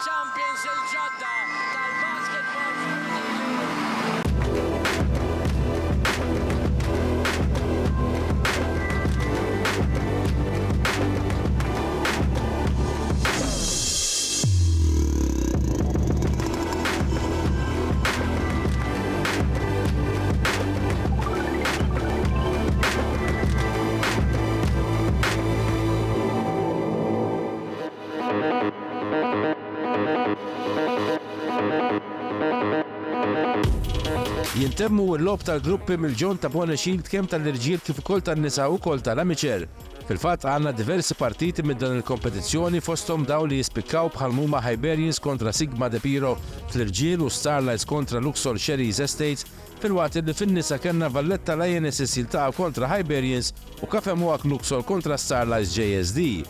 champions il-ġodda tal-basketball femminili. Jintemmu l-lob tal-gruppi mill-ġon ta' Bona Shield kemm tal-irġiel kif ukoll tan-nisa wkoll tal-amiċer. Fil-fatt għandna diversi partiti minn dan il-kompetizzjoni fosthom dawn li jispikkaw bħal huma Hibernians kontra Sigma De Piro fl-irġiel u Starlights kontra Luxor Sherry's Estates, fil-waqt li fin-nisa kellna Valletta Lionesses jiltaqgħu kontra Hibernians u Cafe Moak Luxor kontra Starlights JSD.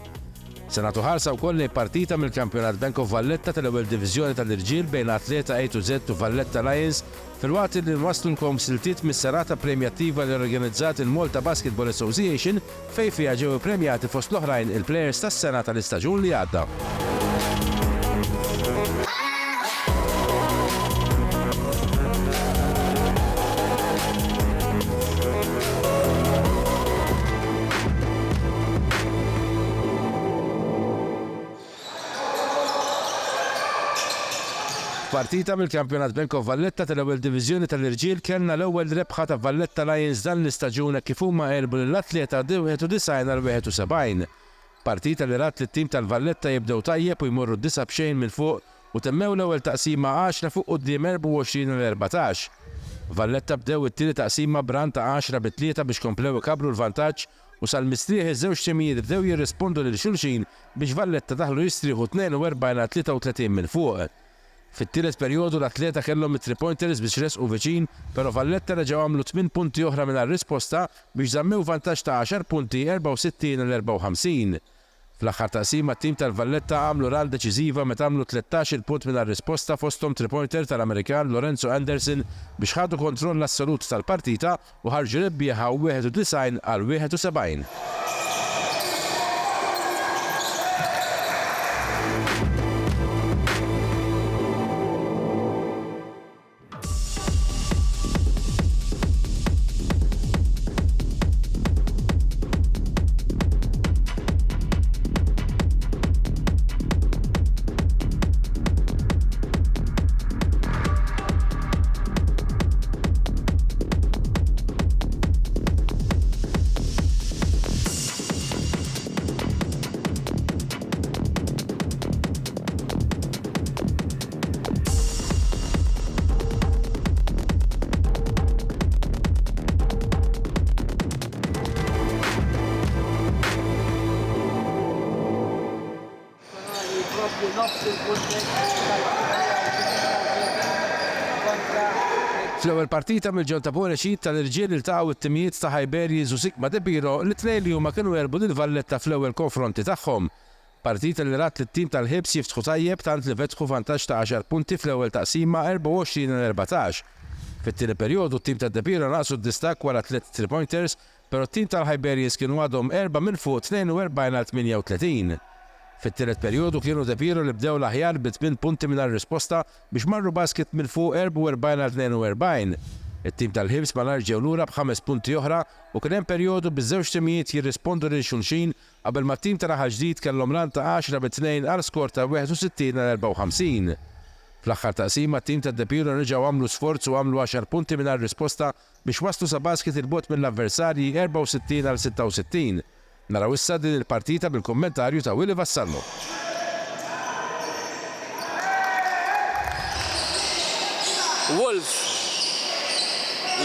Se nagħtu ħarsa wkoll lejn partita mill-Kampjonat Bank of Valletta tal-ewwel diviżjoni tal-irġiel bejn atleta A to Z u Valletta Lions fil-waqt li nwaslulkom siltiet mis-serata premjattiva li organizzat il-Malta Basketball Association fejn fiha ġew ippremjati fost l-oħrajn il-plejers tas-sena tal-istaġun li għadda. Partita mill-Kampjonat Bank of Valletta tal-ewwel diviżjoni tal-irġiel kellna l-ewwel rebħa ta' Valletta Lions dan l-istaġuna kif huma qerbu lill-atleta 91-71. Partita li rat lit-tim tal-Valletta jibdew tajjeb u jmorru 9-0 minn fuq u temmew l-ewwel taqsima 10 fuq quddiem 24-14. Valletta bdew it-tieni taqsima b'ran ta' 10-3 biex komplew ikabru l-vantaġġ u sal-mistrieħ iż-żewġ timijiet bdew jirrispondu lil xulxin biex Valletta daħlu jistrieħu 42-33 minn fuq. Fit-tielet perjodu l-atleta kellhom it-3-pointers biex resqu viċin, però Valletta reġgħu għamlu 8 punti oħra mingħajr risposta biex żammew vantaġġ ta' 10 punti 64-54. Fl-aħħar taqsima t-tim tal-Valletta għamlu ral deċiżiva meta għamlu 13 punt mingħajr risposta fosthom 3-pointer tal-Amerikan Lorenzo Anderson biex ħadu kontroll assolut tal-partita u ħarġu rebbieħa 91-71. Fl-ewwel partita mill-ġon ta' Bona Shield tal-irġiel iltaqgħu it-timijiet ta' Hibernians u Sigma De Piro li tnejn li huma kienu jerbu lil Valletta fl-ewwel konfronti tagħhom. Partita li rat lit-tim tal-Hibs jiftħu tajjeb tant li fetħu vantaġġ ta' 10 punti fl-ewwel taqsima 24-14. Fit-tieni perjodu t-tim ta' De Piro naqsu d-distakk wara 3 pointers, però t-tim tal-Hibernians kienu għadhom 4 minn fuq 42-38. Fit-tielet perjodu kienu De Piro li bdew l-aħjar b'8 punti mingħajr risposta biex marru basket minn fuq 44-42. It-tim tal-Hibs ma narġew lura b'5 punti oħra u kien hemm perjodu biż-żewġ timijiet jirrispondu lil xulxin qabel ma t-tim tal-aħħar ġdid kellhom ran ta' 10-2 għal skor ta' 61-54. Fl-aħħar taqsima t-tim ta' De Piro reġgħu għamlu sforz u għamlu 10 punti mingħajr risposta biex waslu sa basket il-bot mill-avversarji 64-66. Naraw issa din il-partita bil-kommentarju ta' Willy Vassallo.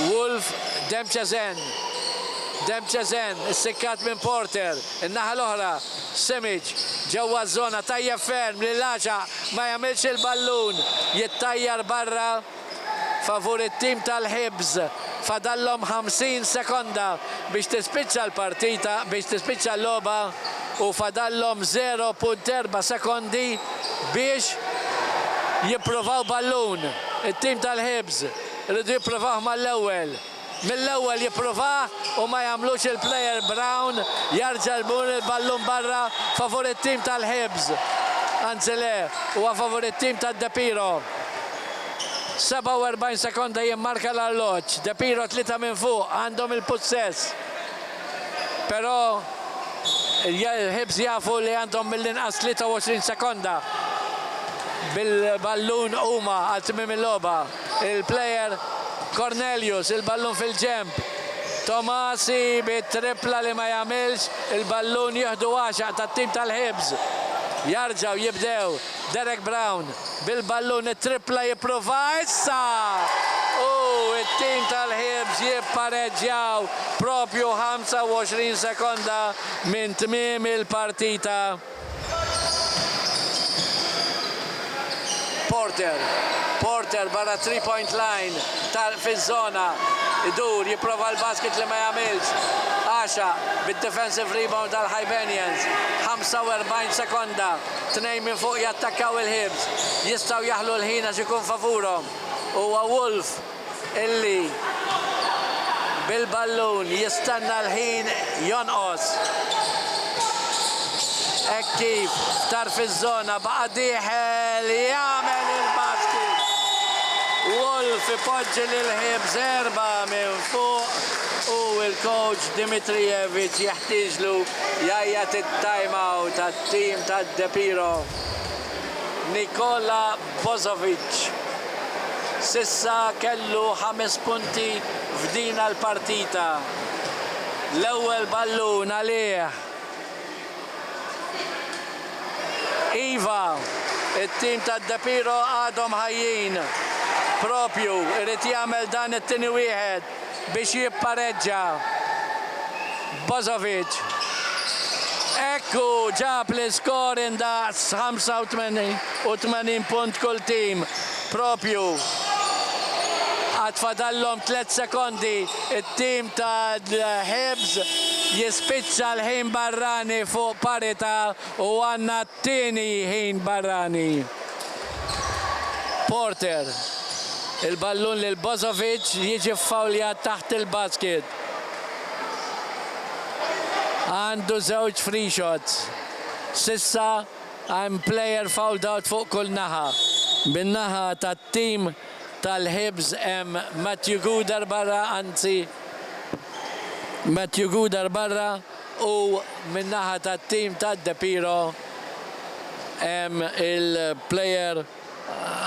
Wolf Demchazen, is-sikkat minn Porter, in-naħa l-oħra Simic ġewwa żona tajja ferm li laċa ma jagħmilx il-ballun, jittajjar barra favur it-tim tal-Hibs. Fadallhom 50 sekonda biex tispiċċa l-partita, biex tispiċċa l-logħba u fadallhom 0.4 sekondi biex jippruvaw ballun. It-tim tal-Hibs rridu jippruvaw mal-ewwel. Mill-ewwel jippruvaw u ma jagħmlux il-player Brown jarġa' l-ballun barra favur it-tim tal-Hibs. anzi le, huwa favur it-tim ta' De Piro. 47 sekonda jimmarka l-arloġġ. De Piro 3 minn fuq, għandhom il-possess. Però il-Hibs jafu li għandhom mill-inqas 23 sekonda. Bil-ballun huma għal tmiem il-logħba. Il-plejer Cornelius, il-ballun fil-ġemp. Tomasi bit-tripla li ma jagħmilx, il-ballun jieħdu 10 tat-tim tal-Hibs. Jarġaw jibdew Derek Brown bil-ballun it-tripla jipprova issa. It-tim tal-Hibs jippareġġjaw propju 25 sekonda minn tmiem il-partita. Porter barra 3-point line fiż-żona. Idur jipprova l-basket li ma jagħmilx. 10 bid-defensive rebound tal-Hibernians. 45 sekonda. 2 minn fuq jattakkaw il-Hibs. Jistgħu jaħlu l-ħin għax ikun favurhom. Huwa Wolf illi bil-ballun jistenna l-ħin jonqos. Hekk kif tar fiż-żona baqa' dieħel jagħmel il-basket. Wolf ipoġġi lil-Hibs 4 minn fuq u l-coach Dimitrijevic jeħtieġlu jgħajjat it-timeout tat-tim tad-De Piro. Nikola Bozovic sissa kellu 5 punti f'din l-partita. L-ewwel ballun għalih. Iva, it-tim tad-De Piro għadhom ħajjin. Propju, irrid jagħmel dan it-tieni wieħed biex jippareġġa. Bozovic. Ekku ġab l-iskor indaqs 85 punt kull tim. Propju. Għatfadallhom 3 sekondi. It-tim tal-Hibs jispiċċa l-ħin barrani fuq parità u għandna t-tieni ħin barrani. Porter. Il-ballun lil Bozovic jiġi fawljat taħt il-basket. Għandu żewġ free shots. Sissa I'm player fouled out fuq kull naħa. Bin-naħa tat-tim tal-Hibs hemm Matthew Gudar barra, anzi Matthew Gudar barra u min-naħa tat-tim tad-De Piro hemm il-player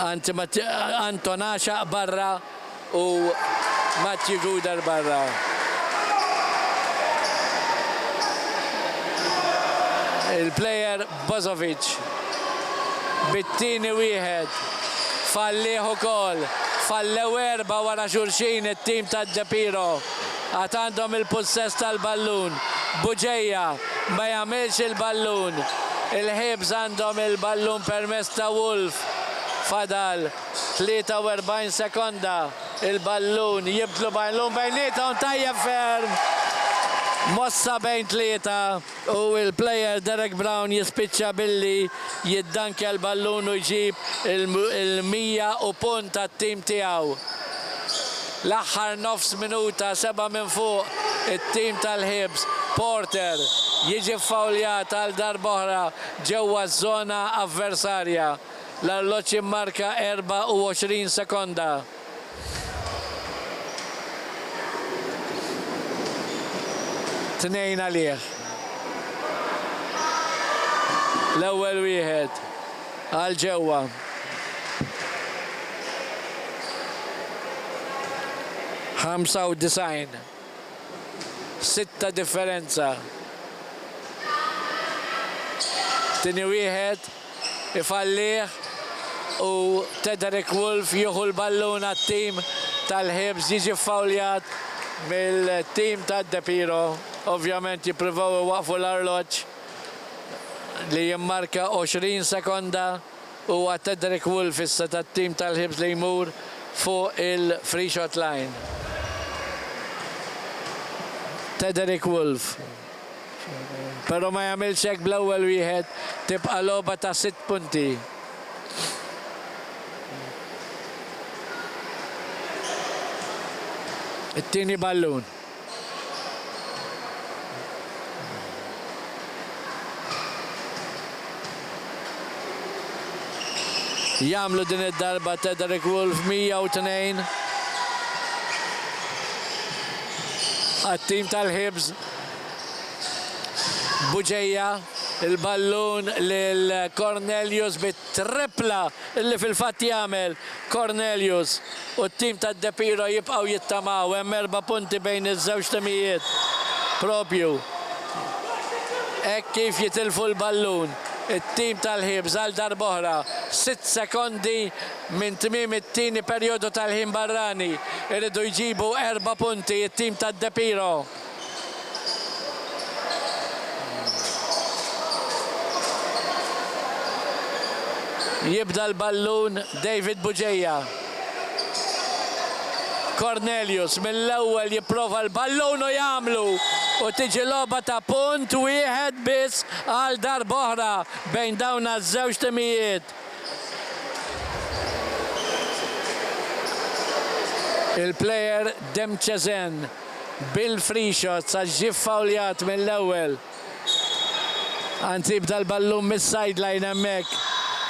Anton Axa barra u Matthew Gudar barra. Il-player Bozovic bit-tieni wieħed fallih ukoll. Fallew 4 wara xulxin it-tim tad-De Piro. Għad għandhom il-possess tal-ballun. Buġeja ma jagħmilx il-ballun. Il-Hibs għandhom il-ballun permezz ta' Wolf. Fadal 43 sekonda. Il-ballun jibdlu ballun bejnietom tajjeb ferm. Mossa bejn 3 u il-player Derek Brown jispiċċa billi jiddankja l-ballun u jġib il-100 u punt tat-tim tiegħu. L-aħħar nofs minuta 7 minn fuq it-tim tal-Hibs. Porter jiġi fawljat għal darb'oħra ġewwa ż-żona avversarja. L-arloġġ immarka 24 sekonda. Tnejn għalih. L-ewwel wieħed għal ġewwa. ħamsa u 6 differenza. Tieni wieħed ifallih u Tederick Wolf jieħu l-ballun għat-tim tal-Hibs jiġi fawljat mill-tim tad-De Piro. Ovvjament jippruvaw waqfu l-arloġġ li jimmarka 20 sekonda u Tederick Wolf issa tat-tim tal-Hibs li jmur fuq il-free shot line. Tederick Wolf. Pero ma jagħmilx hekk bl-ewwel wieħed, tibqa' logħba ta' 6 punti. It-tieni ballun. Jamlu din id-darba Tedrick Wolf 102 għat-tim tal-Hibs. Buġeja, il-ballun lil Cornelius bit-tripla illi fil-fatt jagħmel Cornelius u t-tim tad-De Piro jibqgħu jittamaw hemm 4 punti bejn iż-żewġ timijiet. Propju. Hekk kif jitilfu l-ballun. It-tim tal-Hibs għal darb'oħra 6 sekondi minn tmiem it-tieni perjodu tal-ħin barrani. Iridu jġibu 4 punti it-tim tad-De Piro. Jibda l-ballun David Buġeja. Cornelius mill-ewwel jipprova l-ballun u jagħmlu u tiġi logħba ta' punt wieħed biss għal darb'oħra bejn dawn iż-żewġ timijiet. Il-plejer Demchezen bil-free shot sa ġie fawljat mill-ewwel. Anzi jibda l-ballun mis-sideline hemmhekk.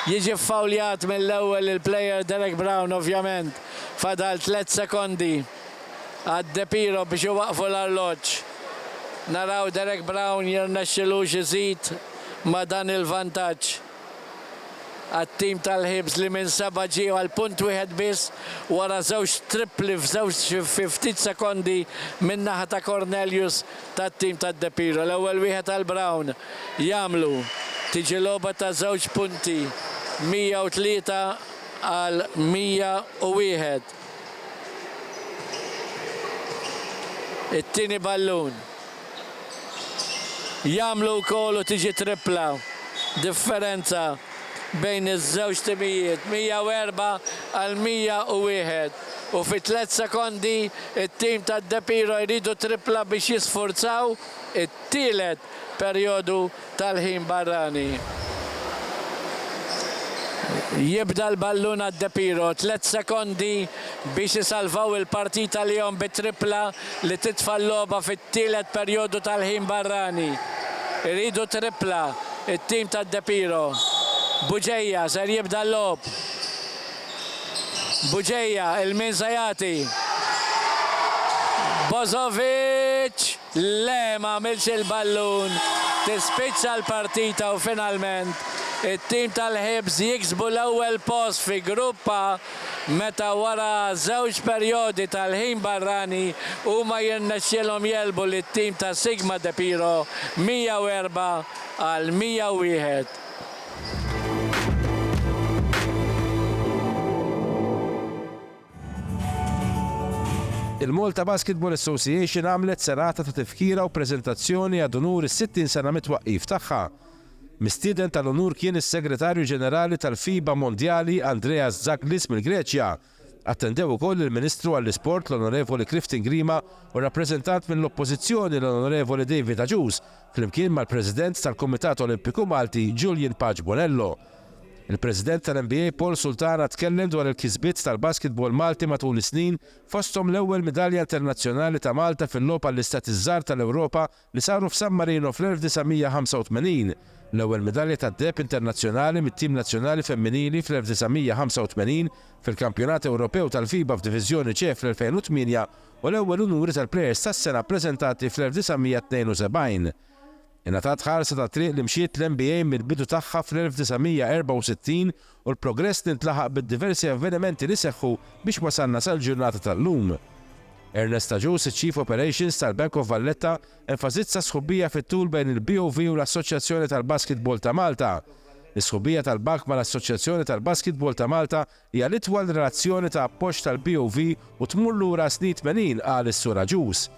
Jiġi fawljat mill-ewwel il-plejer Derek Brown ovvjament. Fadal 3 sekondi għad-De Piro biex iwaqfu l-arloġġ. Naraw Derek Brown jirnexxilux iżid ma' dan il-vantaġġ. Għat-tim tal-Hibs li minn 7 ġiew għal punt wieħed biss wara żewġ tripli f'żewġ 50 sekondi min naħa ta' Cornelius tat-tim tad-De Piro. L-ewwel wieħed għal Brown jagħmlu tiġi logħba ta' żewġ punti 103 għal 101. It-tieni ballun. Jamlu wkoll u tiġi tripla. Differenza bejn iż-żewġ timijiet 104 għal 101. U fi 3 sekondi it-tim tad-De Piro jridu tripla biex jisforzaw it-tielet perjodu tal-ħin barrani. Jibda l-ballun għad-De Piro, 3 sekondi biex jisalvaw il-partita li jom bit-tripla li titfa' l-logħba fit-tielet perjodu tal-ħin barrani. Iridu tripla it-tim tad-De Piro. Buġeja ser jibda l-logħb. Buġeja il-min sajati. Bozovic le ma għamilx il-ballun. Tispiċċa l-partita u finalment it-tim tal-Hibs jiksbu l-ewwel post fi gruppa meta wara żewġ perjodi tal-ħin barrani huma jirnexxielhom jelbu lit-tim ta' Sigma De Piro 104 għal 101. Il-Malta Basketball Association għamlet serata ta' tifkira u preżentazzjoni għad onur is-60 sena mit-twaqqif tagħha. Mistieden tal-onur kien is-Segretarju Ġenerali tal-FIBA Mondjali Andreas Zaglis mill-Greċja. Attendew ukoll il-Ministru għall-Isport l-Onorevoli Clifton Grima u rappreżentant mill-Oppożizzjoni l-Onorevoli David Aġus flimkien mal-President tal-Kumitat Olimpiku Malti Julian Paġ Bonello. Il-President tal-NBA Paul Sultana tkellem dwar il-kisbiet tal-basketball Malti matul is-snin fosthom l-ewwel medalja internazzjonali ta' Malta fil-logħba għall-Istati Żgħar tal-Ewropa li saru f'San Marino fl-1985. L-ewwel medalja tad-deheb internazzjonali mit-tim nazzjonali femminili fl-1985 fil-Kampjonat Ewropew tal-FIBA f'Diviżjoni C fl-2008 u l-ewwel unuri tal-plejers tas-sena ppreżentati fl-1972. Ingħatat ħarsa ta' triq li mxiet l-NBA mill-bidu tagħha fl-1964 u l-progress li ntlaħaq bid-diversi avvenimenti li seħħu biex wasalna sal-ġurnata tal-lum. Ernest Aġus, Chief Operations tal-Bank of Valletta, enfasizza sħubbija fit-tul bejn il-BOV u l-Assoċjazzjoni tal-Basketball ta' Malta. L-sħubbija tal-bank ma' l-Assoċjazzjoni tal-Basketball ta' Malta hija l-itwal relazzjoni ta' appoġġ tal-BOV u tmur lura snin 80 qal is-Sur Aġus.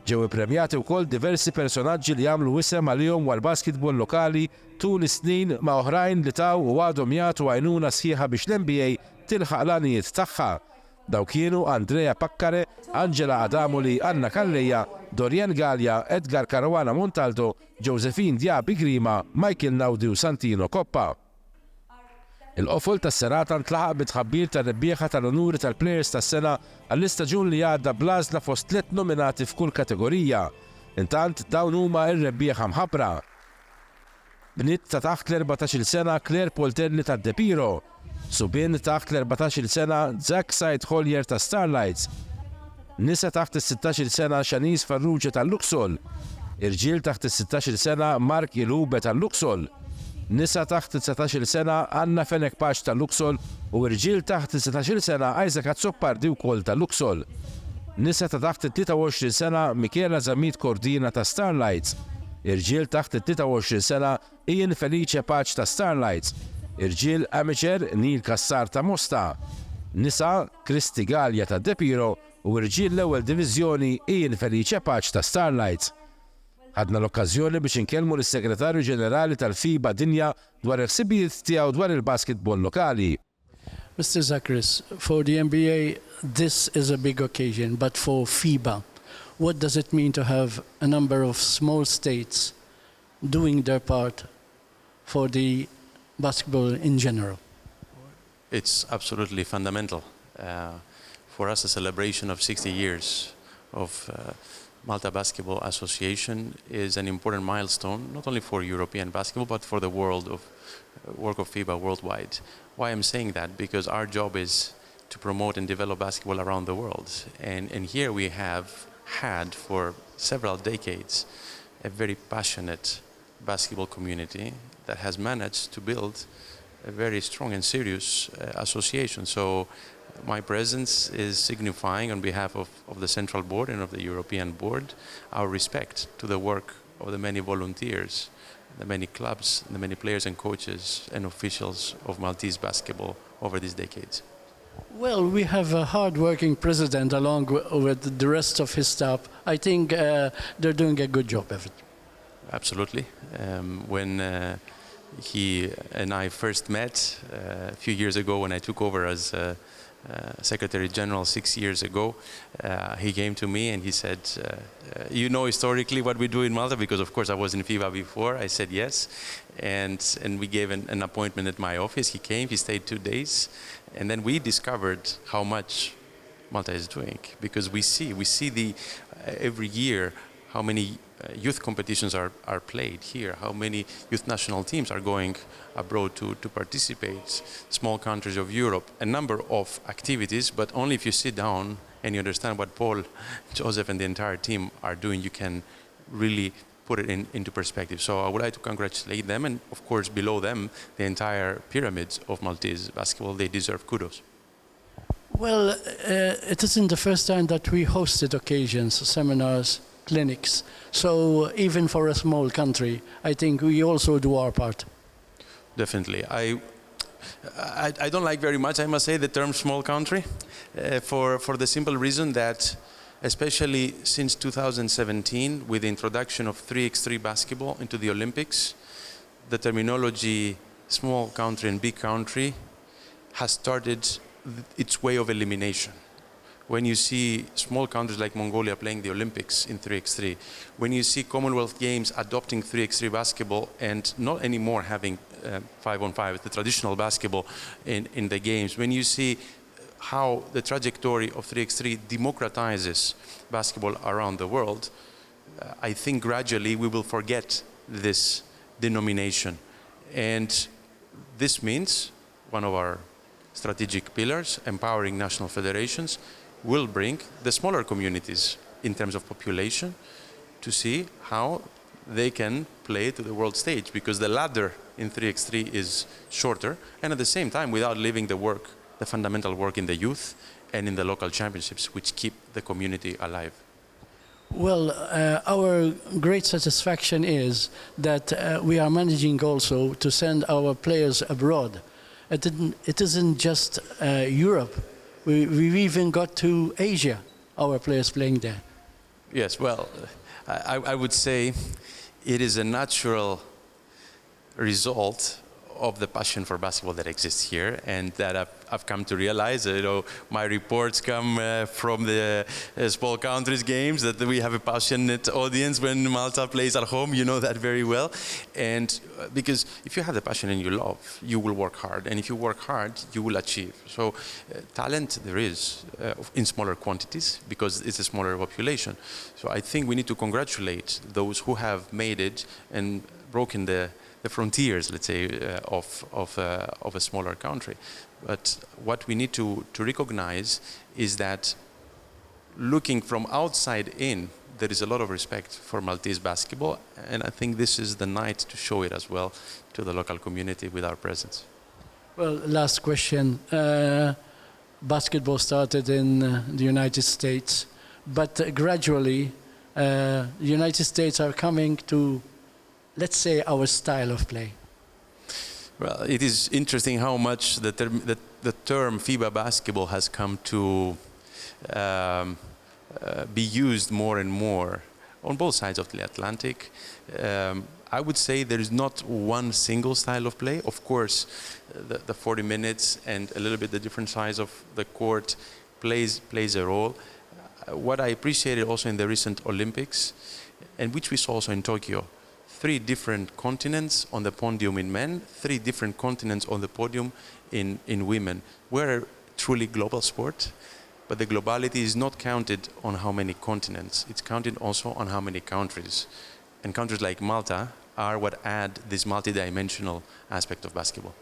Ġew ippremjati wkoll diversi personaġġi li jagħmlu isem għalihom għall-basketball lokali tul is-snin ma' oħrajn li taw u għadhom jagħtu għajnuna sħiħa biex l-NBA tilħaq l-għanijiet tagħha. Daw kienu Andrea Paccare, Angela Adamoli, Anna Kalleja, Dorian Gallia, Edgar Caruana Montalto, Josephine Diaby Grima, Michael Naudi u Santino Coppa. Il-qofol tas-serata ntlaħaq bit-tħabbir tar-rebbieħa tal-onuri tal-plejers tas-sena għall-istaġun li għadda blażla fost 3 nominati f'kull kategorija. Intant dawn huma r-rebbieħa mħabbra. Bniet ta' taħt l-14 sena Claire Polterli tad-De Piro, Subien taħt l-14 sena Zach Said Collier ta' Starlights. Nisa taħt is-16 sena Shanice Farrugia tal-Luxol. Irġiel taħt is-16 sena Mark Ilube tal-Luxol. Nisa taħt 19 sena Anna Fenek Pax tal-Luxol u irġiel taħt 19 sena Isaac Azzopardi wkoll tal-Luxol. Nisa ta' taħt 23 sena Michela Zamit Cordina ta' Starlights. Irġiel taħt 23 sena Ian Felice Paċ ta' Starlights. Irġiel amateur Neil Kassar ta' Mosta. Nisa Kristi Galja ta' De Piro u irġiel l-ewwel diviżjoni Ian Felice Paċ ta' Starlights. Ħadna l-okkażjoni biex inkellmu l-Segretarju Ġenerali tal-FIBA Dinja dwar il-ħsibijiet tiegħu dwar il-basketball lokali. Mr. Zachris, for the NBA, this is a big occasion, but for FIBA, what does it mean to have a number of small states doing their part for the basketball in general? It's absolutely fundamental. For us, a celebration of 60 years of Malta Basketball Association is an important milestone, not only for European basketball, but for the world of work of FIBA worldwide. Why I'm saying that? Because our job is to promote and develop basketball around the world. And here we have had for several decades a very passionate basketball community that has managed to build a very strong and serious association. So my presence is signifying on behalf of the Central Board and of the European Board our respect to the work of the many volunteers, the many clubs, the many players and coaches and officials of Maltese basketball over these decades. Well, we have a hard-working president along with the rest of his staff. I think they're doing a good job of it. Absolutely. When he and I first met a few years ago when I took over as Secretary General 6 years ago, he came to me and he said, you know historically what we do in Malta, because of course I was in FIBA before. I said yes, and we gave an appointment at my office. He came, he stayed 2 days, and then we discovered how much Malta is doing, because we see the every year how many youth competitions are played here, how many youth national teams are going abroad to participate, small countries of Europe, a number of activities, but only if you sit down and you understand what Paul, Joseph and the entire team are doing, you can really put it into perspective. So I would like to congratulate them, and of course below them, the entire pyramids of Maltese basketball. They deserve kudos. Well, it isn't the first time that we hosted occasions, seminars, clinics. So even for a small country, I think we also do our part. Definitely. I don't like very much, I must say, the term small country for the simple reason that, especially since 2017, with the introduction of 3x3 basketball into the Olympics, the terminology small country and big country has started its way of elimination. When you see small countries like Mongolia playing the Olympics in 3x3, when you see Commonwealth Games adopting 3x3 basketball and not anymore having 5-on-5, the traditional basketball in the games, when you see how the trajectory of 3x3 democratizes basketball around the world, I think gradually we will forget this denomination. And this means one of our strategic pillars, empowering national federations, will bring the smaller communities in terms of population to see how they can play to the world stage, because the ladder in 3x3 is shorter, and at the same time without leaving the work, the fundamental work in the youth and in the local championships, which keep the community alive. Well, our great satisfaction is that we are managing also to send our players abroad. It isn't just Europe. We've even got to Asia, our players playing there. Yes, well, I would say it is a natural result of the passion for basketball that exists here, and that I've come to realize. My reports come from the small countries games, that we have a passionate audience when Malta plays at home. You know that very well, and because if you have the passion and you love, you will work hard, and if you work hard, you will achieve. So talent there is in smaller quantities because it's a smaller population. So I think we need to congratulate those who have made it and broken the the frontiers, let's say, of a smaller country. But what we need to recognize is that looking from outside in, there is a lot of respect for Maltese basketball, and I think this is the night to show it as well to the local community with our presence. Well, last question. Basketball started in the United States, but gradually the United States are coming to, let's say, our style of play. Well, it is interesting how much the term FIBA basketball has come to be used more and more on both sides of the Atlantic. I would say there is not one single style of play. Of course, the 40 minutes and a little bit the different size of the court plays a role. What I appreciated also in the recent Olympics, and which we saw also in Tokyo, 3 different continents on the podium in men, 3 different continents on the podium in women. We're a truly global sport, but the globality is not counted on how many continents. It's counted also on how many countries. And countries like Malta are what add this multidimensional aspect of basketball.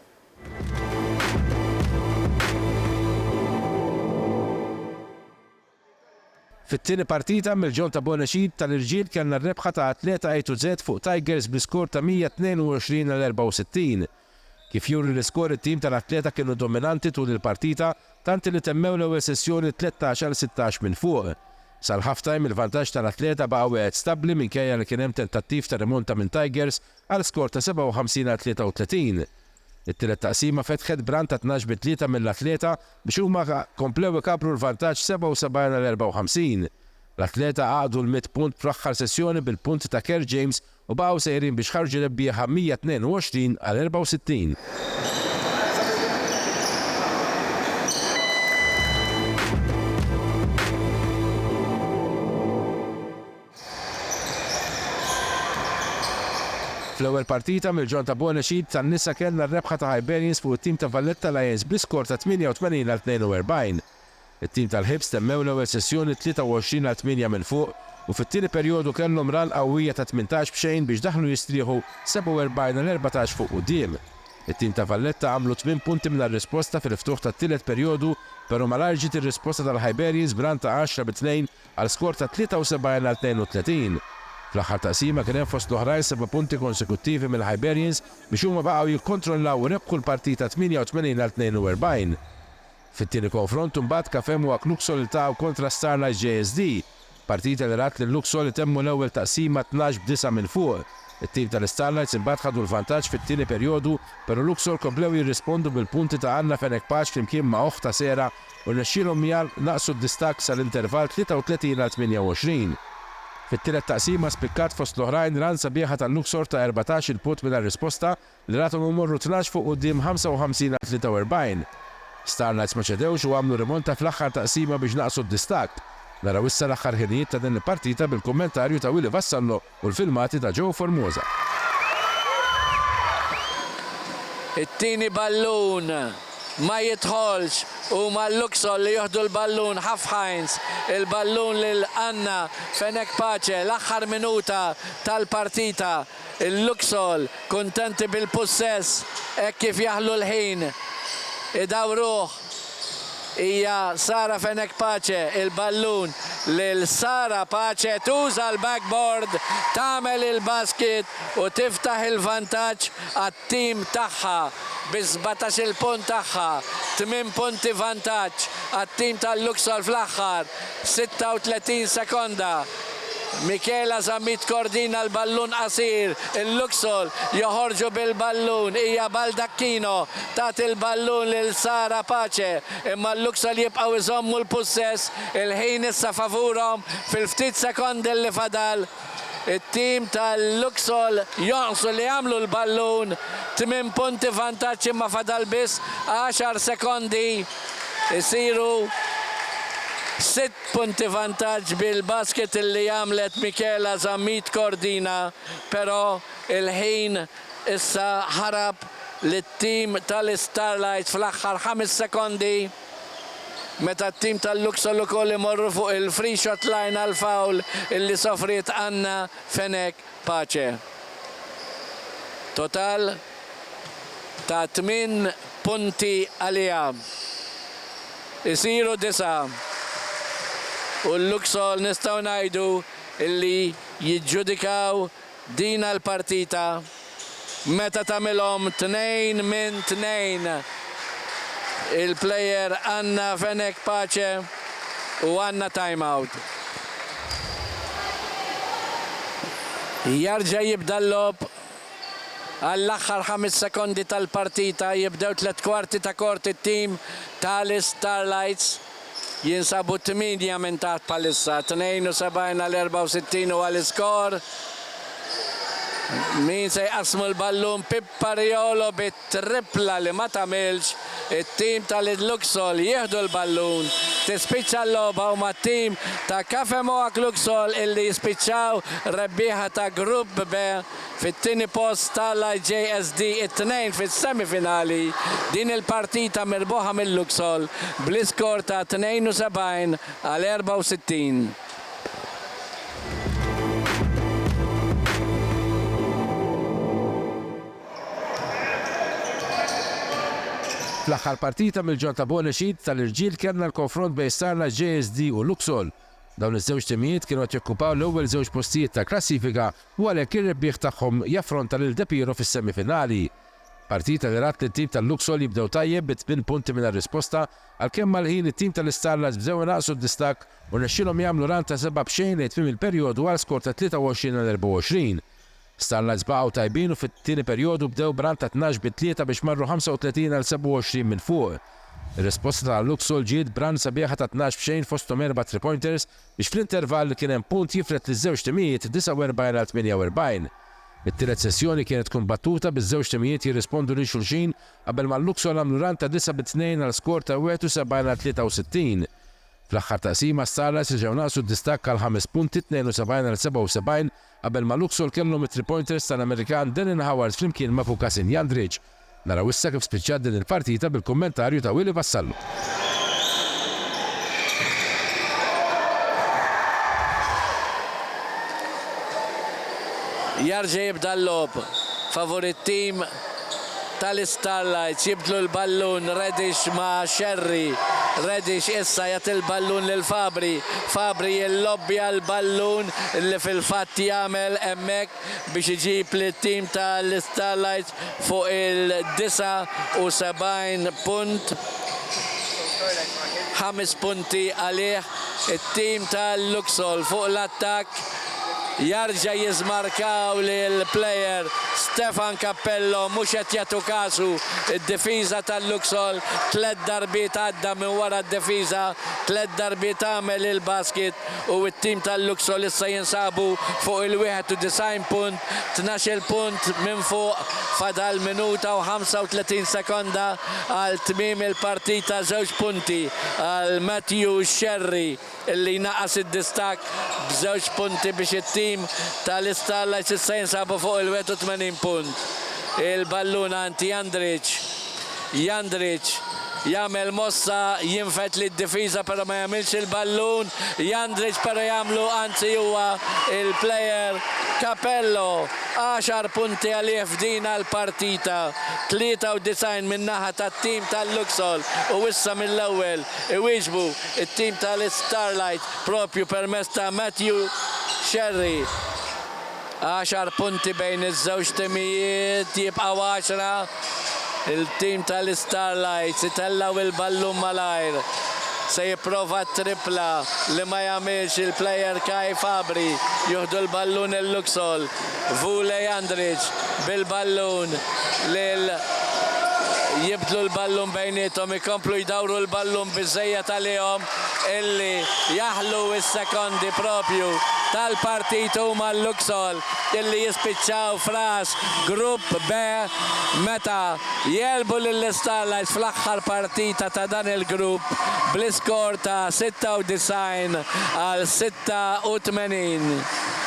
Fit-tieni partita mill-ġol ta' Bonexid tal-irġiel kellna r-rebħa ta' atleta A-Z fuq Tigers bl-iskor ta' 122-64. Kif juri l-iskor it-tim tal-atleta kienu dominanti tul il-partita tant li temmew l-ewwel sessjoni 13-16 minn fuq. Sal-halftime il-vantaġġ tal-atleta baqa' wieħed stabbli minkejja li kien hemm tentattiv ta' rimonta minn Tigers għal skor ta' 57-33. It-tielet taqsima fetħet brand ta' 12-3 mill-atleta biex huma komplew ikabru l-vantaġġ 77-54. L-atleta għaqdu l-100 punt fl-aħħar sessjoni bil-punt ta' Kerr James u baqgħu sejrin biex ħarġu rebbieħa 122-64. Fl-ewwel partita mill-ġol ta' Bonexid tan-nisa kellna r-rebħa ta' Hibernians fuq it-tim ta' Valletta Lions bl-iskor ta' 88-42. It-tim tal-Hibs temmew l-ewwel sessjoni 23-8 minn fuq u fit-tieni perjodu kellhom ran qawwija ta' 18-xejn biex daħlu jistrieħu 47-14 fuq quddiem. It-tim ta' Valletta għamlu 8 punti minn risposta fil-ftuħ tat-tielet perjodu, però malajr ġiet ir-risposta tal-Hibernians b'ran ta' 10-2 għal skor ta' 73-32. Fl-aħħar taqsima kien hemm fost l-oħrajn 7 punti konsekuttivi mill-Hibernians biex huma baqgħu jikkontrollaw u rebħu l-partita 88-42. Fit-tieni konfront imbagħad Kafem u Luxol iltaqgħu kontra Starlight JSD. Partita li rat lil Luxol li temmu l-ewwel taqsima 12-9 minn fuq. It-tim tal-Starlights imbagħad ħadu l-vantaġġ fit-tieni perjodu, però Luxol komplew jirrispondu bil-punti ta' Anna Fenekpaċ flimkien ma' oħta Sera u rnexxielhom Mial naqsu d-distak sal-intervall 33-28. Fit-tielet taqsima spikkat fost l-oħrajn ran sabiħa tal-Luxor ta' 14 punt minn risposta li rathom imorru 12 fuq quddiem 55-43. Starlights ma ċedewx u għamlu rimonta fl-aħħar taqsima biex naqsu d-distak. Naraw issa l-aħħar ħinijiet ta' din il-partita bil-kummentarju ta' Willy Vassallo u l-filmati ta' Joe Formosa. It-tieni ballun ma jidħolx u ma l-Luxol li joħdu l-ballun Haf Heinz, il-ballun lil Anna Fenekpaċe, l-aħħar minuta tal-partita. Il-Luxol kontenti bil-possess, kif jaħlu l-ħin. Idawruh hija Sara Fenekpaċe, il-ballun lil Sara Pace, tuża l-backboard, tagħmel il-basket u tiftaħ il-vantaġġ għat-tim tagħha bi-17 il-punt tagħha, 8 punti vantaġġ għat-tim tal-Luxol fl-aħħar, 36 sekonda. Michela Zammit koordina l-ballun qasir, il-Luxol joħorġu bil-ballun, hija Baldacchino tat il-ballun lil Sara Pace, imma l-Luxol jibqgħu iżommu l-possess, il-ħin issa favurhom fil-ftit sekondi li fadal. Il-tim tal-Luxol jonqsu li għamlu l-ballun, 8 punti vantaġġ imma fadal biss 10 sekondi, isiru 6 punti vantaġġ bil-basket li għamlet Michela Zammit koordina, però il-ħin issa ħarab lit-tim tal-Starlights fl-aħħar 5 sekondi. Meta t-tim tal-Luxol ukoll imorru fuq il-free shot line għal-fawl illi sofriet Anna Fenekpaċe. Total ta' 8 punti għalija. Isiru 9. U l-Luxol nistaw najdu illi jiġġudikaw din l-partita meta tamilhom 2 minn 2. Il-plejer Anna Fenek Pace u Anna timeout. Jarġa jibda l-lob għall-aħħar 5 sekondi tal-partita, jibdew 3 kwarti ta' kort it-tim tal-Starlights. Jinsabu 8 minn taħt palissa, 72 għal-64 u għal-iskor. Min se jqasmu l-ballun Pippariolo bit-tripla li ma tamilx. Il-tim tal-Luxol jieħdu l-ballun, tispiċċa l-loba u ma' tim ta' Cafe Moak Luxol illi jispiċċaw rebbieħa ta' Grupp B fit-tieni post tal-JSD it-tnejn fis-semifinali. Din il-partita mirbuħa mill-Luxol bl-iskor ta' 72 għal 64. Fl-aħħar partita mill-ġonta Bonexit tal-irġiel kellna l-konfront bejn Starlights JSD u Luxol. Dawn iż-żewġ timijiet kienu qed jokkupaw l-ewwel żewġ postijiet ta' klassifika u għalhekk ir-rebbieħ tagħhom jaffronta lil De Piero fis-semifinali. Partita li rat li t-tim tal-Luxol jibdew tajjeb b'8 punti minn risposta għalkemm mal-ħin it-tim tal-Starlights bdew naqsu d-distak u nexxilhom jagħmlu ran ta' 7 b'xejn lejn tmiem il-perjodu għal skor ta' 23 għal 24. Starlights baqgħu tajbin u fit-tieni perjodu bdew b'ran ta' 12 bit-3 biex marru 35 għal 27 minn fuq. Ir-risposta tal-Luxol ġiet b'ran sabiħa ta' 12 b'xejn fosthom 4 3-pointers biex fl-intervall kien hemm punt jifret liż-żewġ timijiet 49 għal 48. It-tielet sessjoni kienet tkun battuta biż-żewġ timijiet jirrispondu lil xulxin qabel ma l-Luxol għamlu ran ta' 9 bit-2 għal skor ta' 71 għal 63. Fl-aħħar taqsima Starlights irġgħu naqsu d-distakk għal 5 punti 72 għal 77 qabel ma Luxol kellhom it-3-pointers tal-Amerikan Denin Howard flimkien ma' Fukasin Jandric. Naraw issa kif spiċċat din il-partita bil-kummentarju ta' Willy Vassallo. Jarġa jibda l-lob favorit tim tal-Starlights, jibdlu l-ballun Reddish ma' Sherry. Reddish issa jagħti l-ballun lil Fabri. Fabri jillobbja l-ballun li fil-fatt jagħmel hemmhekk biex iġib lit-tim tal-Starlights fuq il-79 punt. 5 punti għalih it-tim tal-Luxol fuq l-attakk. Jarġa jizmarkaw li l-plejer Stefan Cappello mhux qed jagħtu kasu id-difiża tal-Luxol 3 darbiet għadda minn wara d-difiża, 3 darbiet għamel il-basket u t-tim tal-Luxol issa jinsabu fuq il-91 punt, 12 punt minn fuq fadal minuta u 35 sekonda għal tmiem il-partita, 2 punti għal Matthew Sherry illi naqas id-distak b'2 punti biex it-tim tal-Starlights issa jinsabu fuq il-81 punt. Il-ballun anti Jandric. Jandric jagħmel mossa jinfet li d-difiża però ma jagħmilx il-ballun. Jandric però jagħmlu anzi huwa il-plejer Cappello 10 punti għalih f'din l-partita. 93 min-naħa tat-tim tal-Luxol u issa mill-ewwel iwieġbu it-tim tal-Starlight propju permezz ta' Matthew Sherry. 10 punti bejn iż-żewġ timijiet jibqgħu 10. Il-tim tal-Starlights itellaw il-ballun malajr. Se jipprova tripla li ma jagħmilx il-plejer Kai Fabri. Juħdu l-ballun il-Luxol. Vule Jandric bil-ballun lil jibdlu l-ballun bejnietom, ikomplu jdawru l-ballun biżejjed għalihom illi jaħlu is-sekondi propju tal-partit huma l-Luxol illi jispiċċaw fras Grupp B meta jelbu lill-Starlights fl-aħħar partita ta' dan il-grupp bl-iskor ta' 96 għal 86.